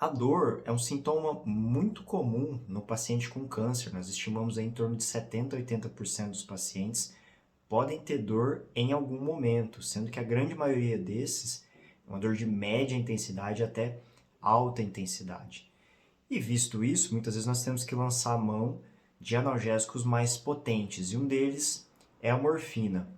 A dor é um sintoma muito comum no paciente com câncer. Nós estimamos aí em torno de 70 a 80% dos pacientes podem ter dor em algum momento, sendo que a grande maioria desses é uma dor de média intensidade até alta intensidade. E visto isso, muitas vezes nós temos que lançar a mão de analgésicos mais potentes, e um deles é a morfina.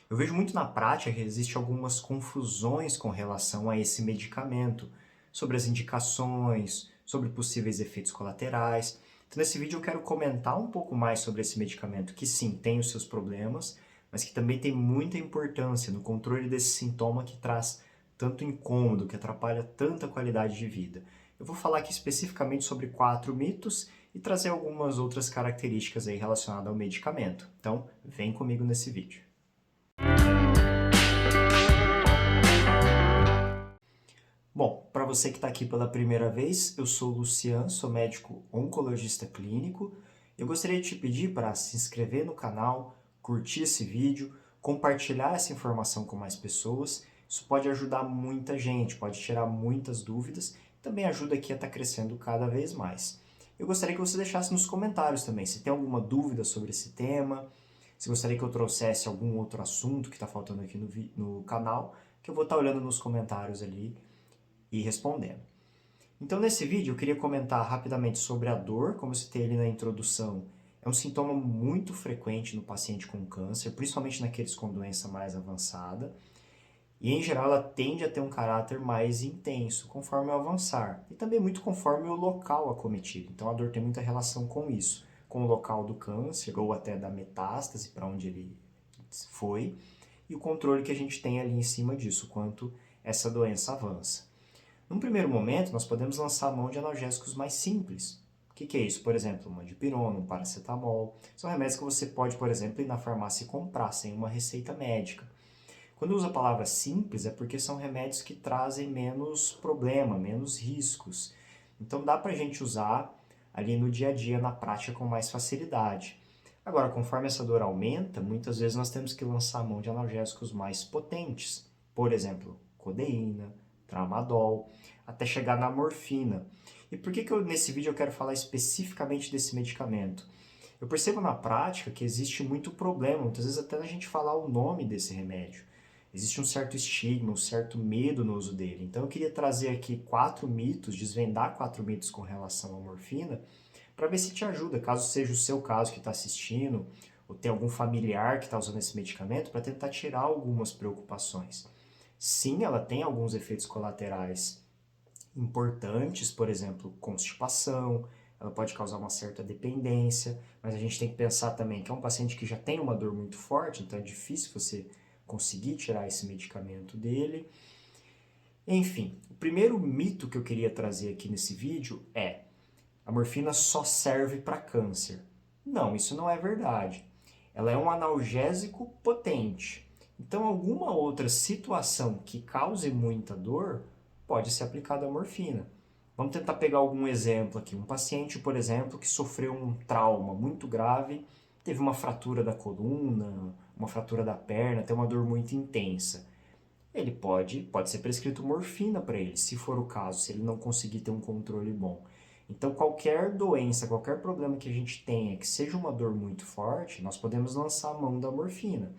Eu vejo muito na prática que existem algumas confusões com relação a esse medicamento, sobre as indicações, sobre possíveis efeitos colaterais. Então, nesse vídeo eu quero comentar um pouco mais sobre esse medicamento, que sim, tem os seus problemas, mas que também tem muita importância no controle desse sintoma que traz tanto incômodo, que atrapalha tanta qualidade de vida. Eu vou falar aqui especificamente sobre 4 mitos e trazer algumas outras características aí relacionadas ao medicamento. Então, vem comigo nesse vídeo. Bom, para você que está aqui pela primeira vez, eu sou o Lucian, sou médico oncologista clínico. Eu gostaria de te pedir para se inscrever no canal, curtir esse vídeo, compartilhar essa informação com mais pessoas. Isso pode ajudar muita gente, pode tirar muitas dúvidas e também ajuda aqui a estar crescendo cada vez mais. Eu gostaria que você deixasse nos comentários também se tem alguma dúvida sobre esse tema, se gostaria que eu trouxesse algum outro assunto que está faltando aqui no canal, que eu vou estar olhando nos comentários ali e respondendo. Então, nesse vídeo, eu queria comentar rapidamente sobre a dor, como eu citei ali na introdução. É um sintoma muito frequente no paciente com câncer, principalmente naqueles com doença mais avançada. E, em geral, ela tende a ter um caráter mais intenso conforme o avançar. E também muito conforme o local acometido. Então, a dor tem muita relação com isso. Com o local do câncer ou até da metástase, para onde ele foi. E o controle que a gente tem ali em cima disso, quanto essa doença avança. Num primeiro momento, nós podemos lançar a mão de analgésicos mais simples. O que é isso? Por exemplo, uma dipirona, um paracetamol. São remédios que você pode, por exemplo, ir na farmácia e comprar sem uma receita médica. Quando eu uso a palavra simples, é porque são remédios que trazem menos problema, menos riscos. Então dá para a gente usar ali no dia a dia, na prática, com mais facilidade. Agora, conforme essa dor aumenta, muitas vezes nós temos que lançar a mão de analgésicos mais potentes. Por exemplo, codeína, tramadol, até chegar na morfina. E por que nesse vídeo eu quero falar especificamente desse medicamento? Eu percebo na prática que existe muito problema, muitas vezes até a gente falar o nome desse remédio. Existe um certo estigma, um certo medo no uso dele. Então eu queria trazer aqui 4 mitos, desvendar 4 mitos com relação à morfina, para ver se te ajuda, caso seja o seu caso que está assistindo, ou tem algum familiar que está usando esse medicamento, para tentar tirar algumas preocupações. Sim, ela tem alguns efeitos colaterais importantes, por exemplo, constipação, ela pode causar uma certa dependência, mas a gente tem que pensar também que é um paciente que já tem uma dor muito forte, então é difícil você conseguir tirar esse medicamento dele. Enfim, o primeiro mito que eu queria trazer aqui nesse vídeo é: a morfina só serve para câncer. Não, isso não é verdade. Ela é um analgésico potente. Então, alguma outra situação que cause muita dor pode ser aplicada a morfina. Vamos tentar pegar algum exemplo aqui. Um paciente, por exemplo, que sofreu um trauma muito grave, teve uma fratura da coluna, uma fratura da perna, tem uma dor muito intensa. Ele pode ser prescrito morfina para ele, se for o caso, se ele não conseguir ter um controle bom. Então, qualquer doença, qualquer problema que a gente tenha, que seja uma dor muito forte, nós podemos lançar a mão da morfina.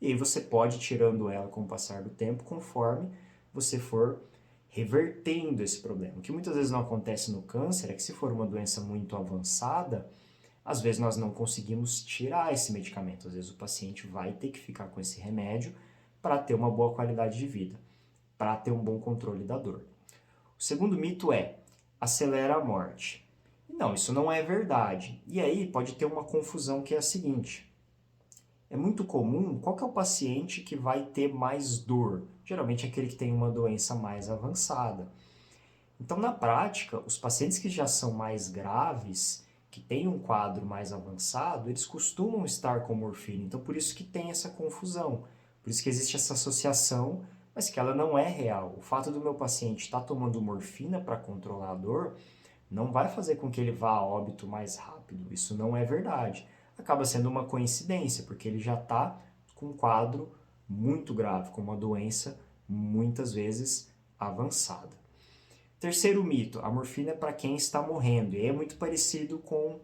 E aí você pode ir tirando ela com o passar do tempo, conforme você for revertendo esse problema. O que muitas vezes não acontece no câncer é que, se for uma doença muito avançada, às vezes nós não conseguimos tirar esse medicamento. Às vezes o paciente vai ter que ficar com esse remédio para ter uma boa qualidade de vida, para ter um bom controle da dor. O segundo mito é: acelera a morte. Não, isso não é verdade. E aí pode ter uma confusão, que é a seguinte: é muito comum, qual que é o paciente que vai ter mais dor? Geralmente é aquele que tem uma doença mais avançada. Então, na prática, os pacientes que já são mais graves, que têm um quadro mais avançado, eles costumam estar com morfina. Então, por isso que tem essa confusão. Por isso que existe essa associação, mas que ela não é real. O fato do meu paciente estar tomando morfina para controlar a dor não vai fazer com que ele vá a óbito mais rápido. Isso não é verdade. Acaba sendo uma coincidência, porque ele já está com um quadro muito grave, com uma doença muitas vezes avançada. Terceiro mito, a morfina é para quem está morrendo, e é muito parecido com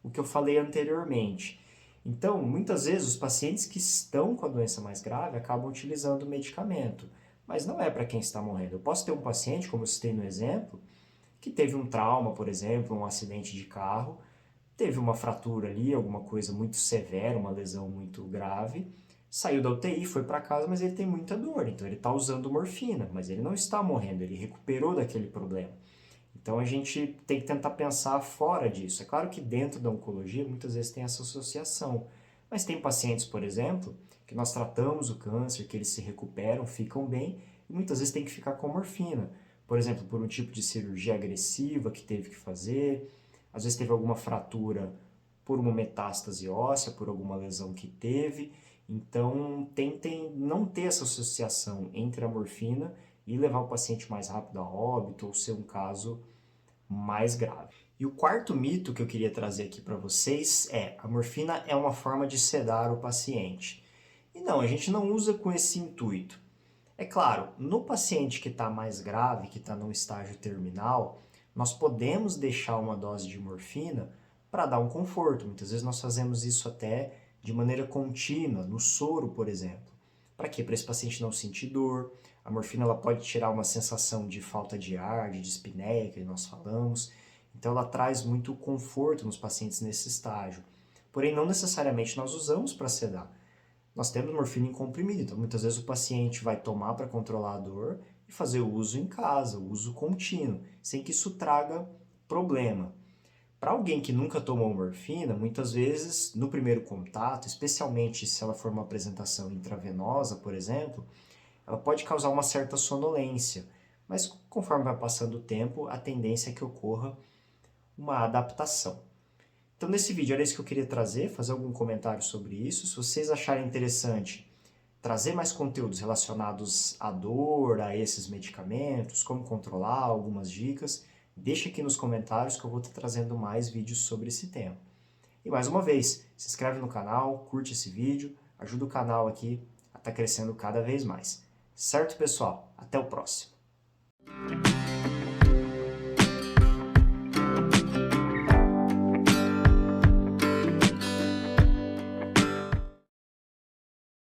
o que eu falei anteriormente. Então, muitas vezes, os pacientes que estão com a doença mais grave acabam utilizando o medicamento, mas não é para quem está morrendo. Eu posso ter um paciente, como eu citei no exemplo, que teve um trauma, por exemplo, um acidente de carro, teve uma fratura ali, alguma coisa muito severa, uma lesão muito grave, saiu da UTI, foi para casa, mas ele tem muita dor, então ele está usando morfina, mas ele não está morrendo, ele recuperou daquele problema. Então a gente tem que tentar pensar fora disso. É claro que dentro da oncologia muitas vezes tem essa associação, mas tem pacientes, por exemplo, que nós tratamos o câncer, que eles se recuperam, ficam bem, e muitas vezes tem que ficar com morfina. Por exemplo, por um tipo de cirurgia agressiva que teve que fazer, às vezes teve alguma fratura por uma metástase óssea, por alguma lesão que teve. Então, tentem não ter essa associação entre a morfina e levar o paciente mais rápido a óbito ou ser um caso mais grave. E o quarto mito que eu queria trazer aqui para vocês é: a morfina é uma forma de sedar o paciente. E não, a gente não usa com esse intuito. É claro, no paciente que está mais grave, que está num estágio terminal, nós podemos deixar uma dose de morfina para dar um conforto. Muitas vezes nós fazemos isso até de maneira contínua, no soro, por exemplo. Para quê? Para esse paciente não sentir dor. A morfina ela pode tirar uma sensação de falta de ar, de dispneia, que nós falamos. Então ela traz muito conforto nos pacientes nesse estágio. Porém, não necessariamente nós usamos para sedar. Nós temos morfina em comprimido, então muitas vezes o paciente vai tomar para controlar a dor e fazer o uso em casa, o uso contínuo, sem que isso traga problema. Para alguém que nunca tomou morfina, muitas vezes no primeiro contato, especialmente se ela for uma apresentação intravenosa, por exemplo, ela pode causar uma certa sonolência, mas conforme vai passando o tempo, a tendência é que ocorra uma adaptação. Então, nesse vídeo era isso que eu queria trazer, fazer algum comentário sobre isso. Se vocês acharem interessante trazer mais conteúdos relacionados à dor, a esses medicamentos, como controlar, algumas dicas, deixa aqui nos comentários que eu vou estar trazendo mais vídeos sobre esse tema. E mais uma vez, se inscreve no canal, curte esse vídeo, ajuda o canal aqui a estar crescendo cada vez mais. Certo, pessoal? Até o próximo!